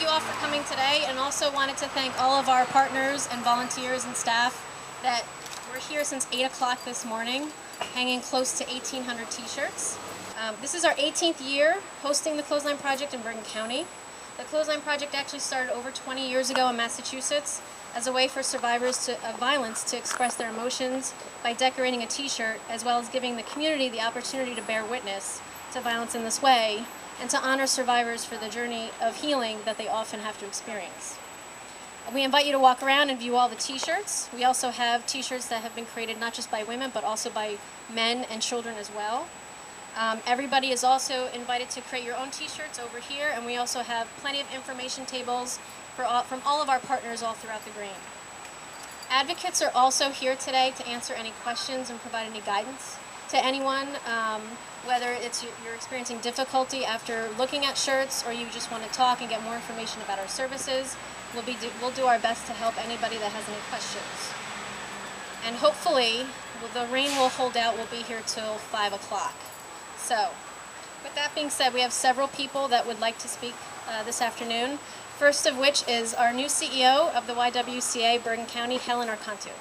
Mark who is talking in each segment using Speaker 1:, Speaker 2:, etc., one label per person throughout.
Speaker 1: you all for coming today, and also wanted to thank all of our partners and volunteers and staff that were here since 8 o'clock this morning, hanging close to 1,800 t-shirts. This is our 18th year hosting the Clothesline Project in Bergen County. The Clothesline Project actually started over 20 years ago in Massachusetts as a way for survivors of violence to express their emotions by decorating a t-shirt, as well as giving the community the opportunity to bear witness to violence in this way, and to honor survivors for the journey of healing that they often have to experience. We invite you to walk around and view all the t-shirts. We also have t-shirts that have been created not just by women, but also by men and children as well. Everybody is also invited to create your own t-shirts over here, and we also have plenty of information tables from all of our partners all throughout the green. Advocates are also here today to answer any questions and provide any guidance to anyone, whether it's you're experiencing difficulty after looking at shirts or you just want to talk and get more information about our services. We'll do our best to help anybody that has any questions. And hopefully, the rain will hold out. We'll be here till 5 o'clock. So, with that being said, we have several people that would like to speak this afternoon. First of which is our new CEO of the YWCA Bergen County, Helen Arcantu.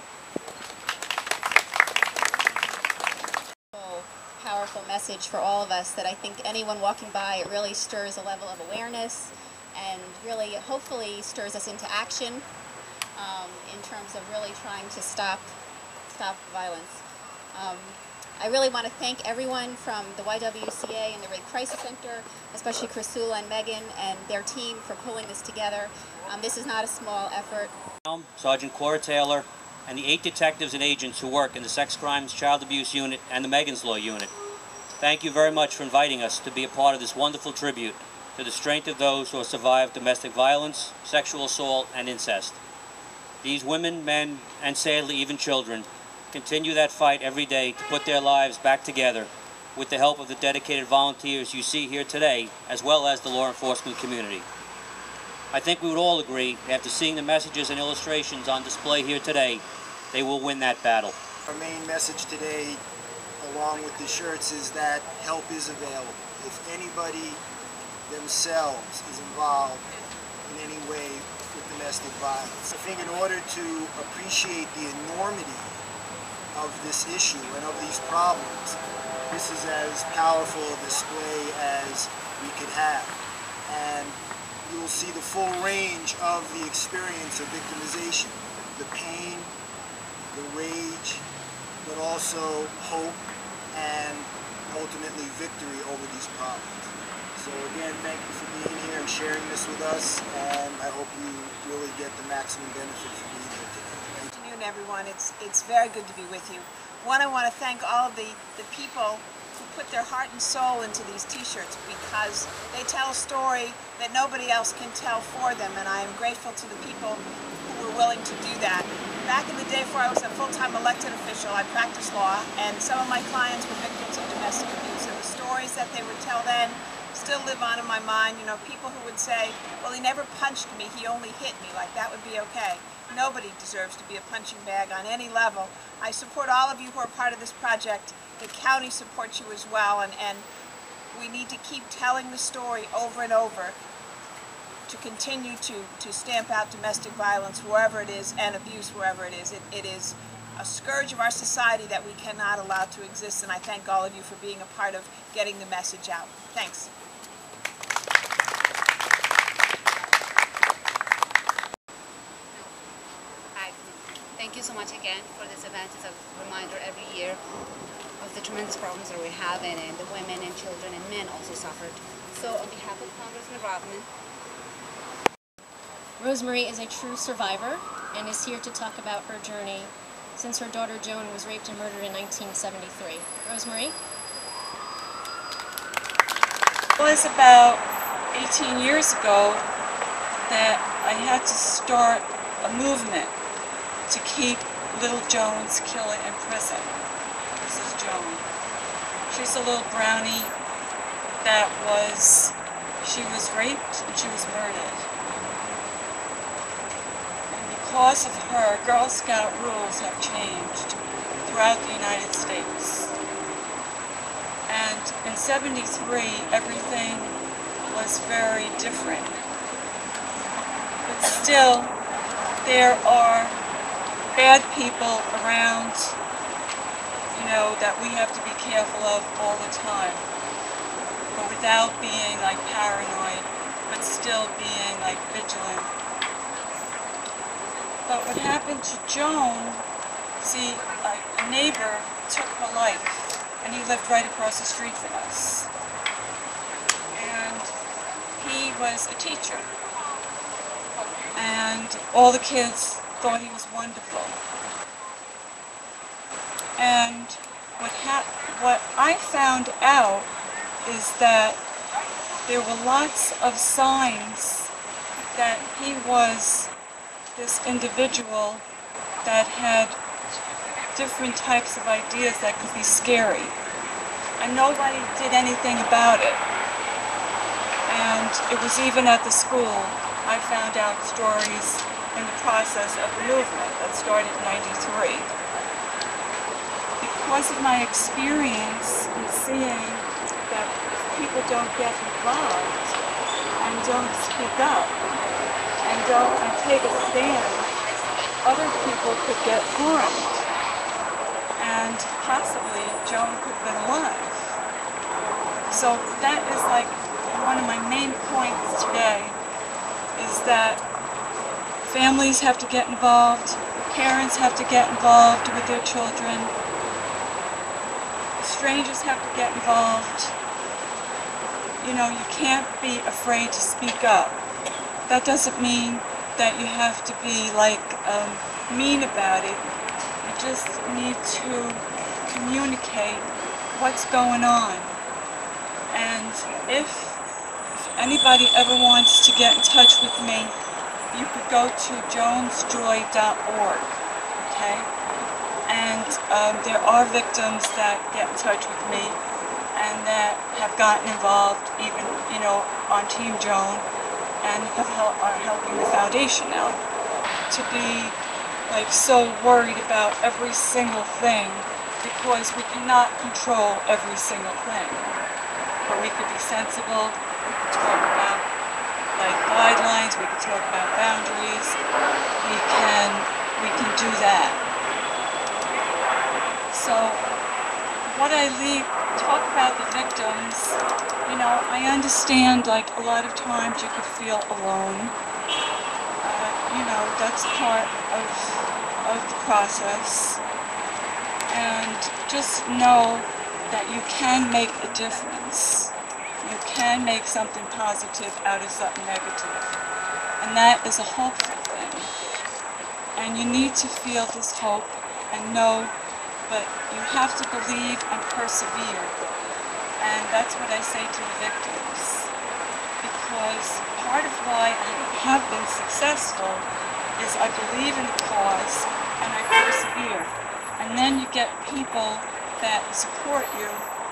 Speaker 2: Powerful message for all of us that I think anyone walking by, it really stirs a level of awareness and really hopefully stirs us into action in terms of really trying to stop violence. I really want to thank everyone from the YWCA and the Rape Crisis Center, especially Chrisula and Megan and their team for pulling this together. This is not a small effort.
Speaker 3: Sergeant Cora Taylor and the 8 detectives and agents who work in the Sex Crimes Child Abuse Unit and the Megan's Law Unit. Thank you very much for inviting us to be a part of this wonderful tribute to the strength of those who have survived domestic violence, sexual assault, and incest. These women, men, and sadly even children continue that fight every day to put their lives back together with the help of the dedicated volunteers you see here today, as well as the law enforcement community. I think we would all agree, after seeing the messages and illustrations on display here today, they will win that battle.
Speaker 4: Our main message today, along with the shirts, is that help is available. If anybody themselves is involved in any way with domestic violence. I think in order to appreciate the enormity of this issue and of these problems, this is as powerful a display as we could have. And you will see the full range of the experience of victimization, the pain, the rage, but also hope and ultimately victory over these problems. So again, thank you for being here and sharing this with us, and I hope you really get the maximum benefit from being here today.
Speaker 5: Good afternoon, everyone. It's very good to be with you. One, I want to thank all of the people who put their heart and soul into these t-shirts, because they tell a story that nobody else can tell for them, and I am grateful to the people who were willing to do that. Back in the day before I was a full-time elected official, I practiced law, and some of my clients were victims of domestic abuse, and the stories that they would tell then still live on in my mind. You know, people who would say, well, he never punched me, he only hit me, like that would be okay. Nobody deserves to be a punching bag on any level. I support all of you who are part of this project. The county supports you as well, and we need to keep telling the story over and over to continue to stamp out domestic violence wherever it is and abuse wherever it is. It is a scourge of our society that we cannot allow to exist, and I thank all of you for being a part of getting the message out. Thanks.
Speaker 6: Thank you so much again for this event. It's a reminder every year of the tremendous problems that we're having, and the women and children and men also suffered. So on behalf of Congressman Rodman.
Speaker 1: Rosemarie is a true survivor and is here to talk about her journey since her daughter Joan was raped and murdered in 1973. Rosemarie?
Speaker 7: It was about 18 years ago that I had to start a movement to keep little Joan's killer in prison. This is Joan. She's a little brownie that she was raped and she was murdered. And because of her, Girl Scout rules have changed throughout the United States. And in '73, everything was very different. still there are bad people around, you know, that we have to be careful of all the time, but without being like paranoid, but still being like vigilant. But what happened to Joan, see, a neighbor took her life, and he lived right across the street from us. And he was a teacher, and all the kids thought he was wonderful. And what I found out is that there were lots of signs that he was this individual that had different types of ideas that could be scary. And nobody did anything about it. And it was even at the school, I found out stories in the process of the movement that started in '93. Because of my experience in seeing that if people don't get involved and don't speak up and take a stand, other people could get harmed. And possibly Joan could have been alive. So that is like one of my main points today, is that families have to get involved, parents have to get involved with their children, strangers have to get involved. You know, you can't be afraid to speak up. That doesn't mean that you have to be like mean about it. You just need to communicate what's going on. And if anybody ever wants to get in touch with me, you could go to jonesjoy.org, okay? And there are victims that get in touch with me and that have gotten involved, even, you know, on Team Joan, and are helping the foundation out. To be like so worried about every single thing, because we cannot control every single thing. But we could be sensible, we could talk about like guidelines, we could talk about boundaries, we can do that. So what I talk about the victims, you know, I understand like a lot of times you could feel alone. You know, that's part of the process. And just know that you can make a difference. You can make something positive out of something negative. And that is a hopeful thing. And you need to feel this hope and know, but you have to believe and persevere. And that's what I say to the victims. Because part of why I have been successful is I believe in the cause and I persevere. And then you get people that support you,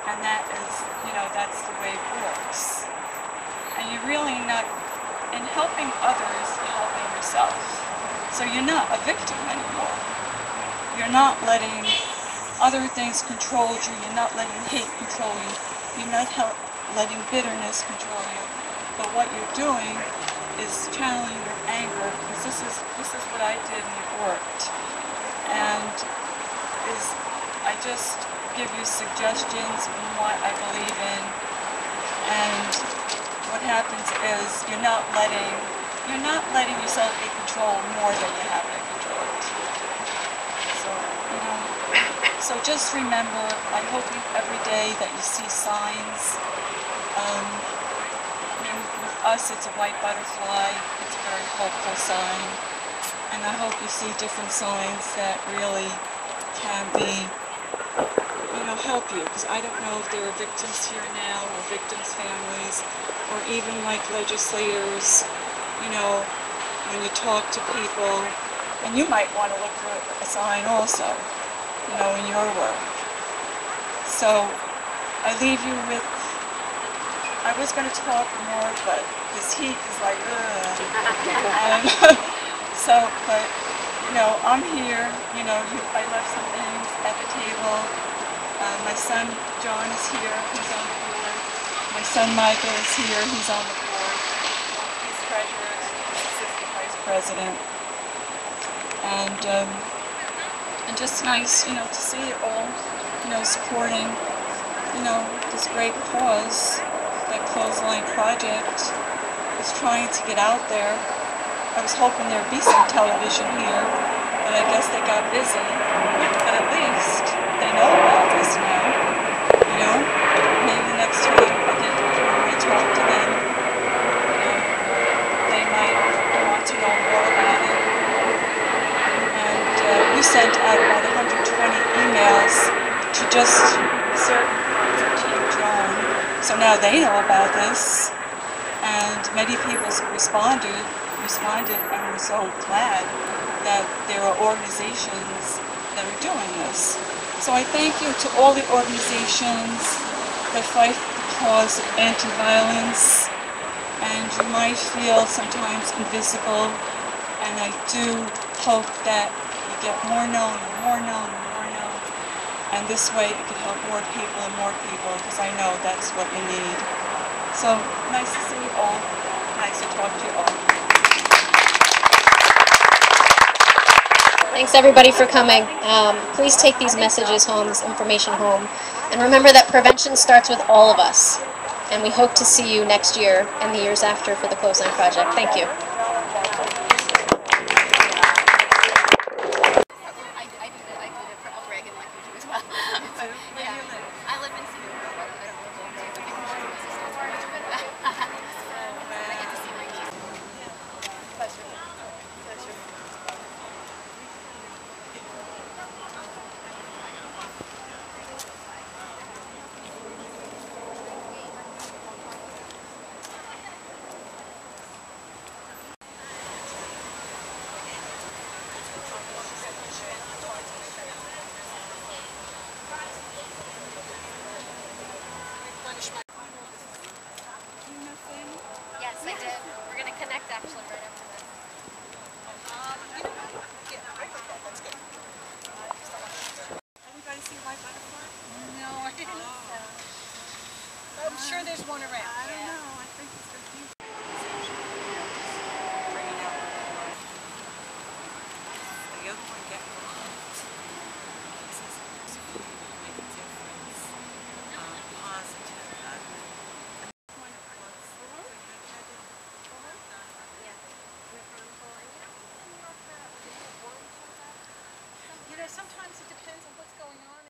Speaker 7: and that is, you know, that's the way it works. And you're really not, in helping others, you're helping yourself. So you're not a victim anymore. You're not letting other things control you. You're not letting hate control you. You're not letting bitterness control you. But what you're doing is channeling your anger, because this is what I did and it worked. And I just give you suggestions on what I believe in, and what happens is you're not letting yourself be controlled more than you have been controlled. So, you know, so just remember, I hope every day that you see signs. With us, it's a white butterfly. It's a very hopeful sign, and I hope you see different signs that really can be, you know, help you, because I don't know if there are victims here now, or victims' families, or even like legislators, you know, when you talk to people, and you might want to look for a sign also, you know, in your work. So I leave you with, I was going to talk more, but this heat is like, ugh. But you know, I'm here, you know, I left some things at the table. My son John is here, he's on the board. My son Michael is here, he's on the board. He's treasurer and assistant vice president. And just nice, you know, to see it all, you know, supporting, you know, this great cause that Clothesline Project is trying to get out there. I was hoping there'd be some television here, but I guess they got busy. But at least they know about this now, you know. Maybe next time when we talk to them, you know, they might want to know more about it. And we sent out about 120 emails to just certain parts of Team Joan, so now they know about this. And many people responded, and were so glad that there are organizations that are doing this. So I thank you to all the organizations that fight the cause of anti-violence. And you might feel sometimes invisible, and I do hope that you get more known, more known, more known. And this way it could help more people and more people, because I know that's what you need. So, nice to see you all. Nice to talk to you all.
Speaker 1: Thanks everybody for coming. Please take these messages home, this information home. And remember that prevention starts with all of us. And we hope to see you next year and the years after for the Clothesline Project. Thank you. Yes, I did. We're going to connect actually right after this.
Speaker 5: Everybody see White Butterfly? No, I didn't. I'm sure there's one around. I don't know. I think it's going to be. The other one getting sometimes it depends on what's going on.